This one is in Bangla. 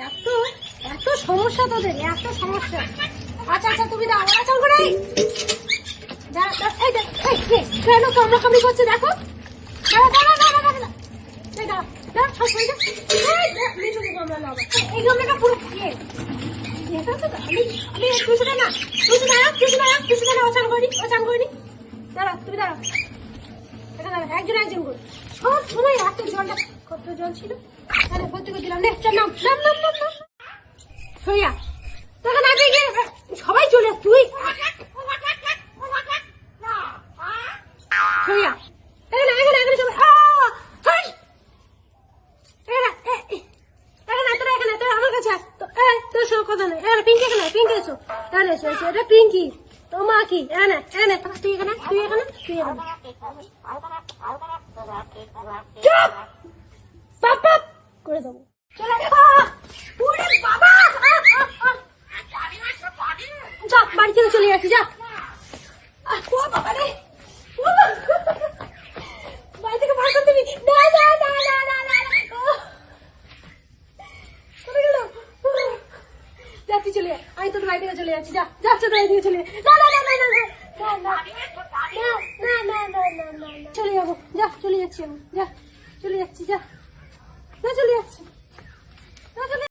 এত এত সমস্যা তোদের, এত সমস্যা। আচ্ছা আচ্ছা তুমি দাও, চল করে কেন কামড়াকামড়ি করছে দেখো। এই গামলাটা পুরো একজন একজন করে সব সময় এত জলটা, কত জল ছিল ভর্তি করে দিলাম। সইয়া তখন আগে সবাই চলে তুই সইয়া তোর সব কথা নেই। পিঙ্কি এখানে, পিঙ্কি এসো, এসো এসো, এটা পিঙ্কি তোর মা কি এনে এনে তুই এখানে, তুই এখানে, তুই এখানে চুপ পাপা করে দেবো। চলে বাবা যা বাড়ি থেকে চলে আসি, যা বাবা রে বাড়ি থেকে বার করতে দিবি না না না না না না যাচ্ছি চলে, আমি তোর বাড়ি থেকে চলে যাচ্ছি, যা যাচ্ছে বাড়ি থেকে চলে, না না না না না না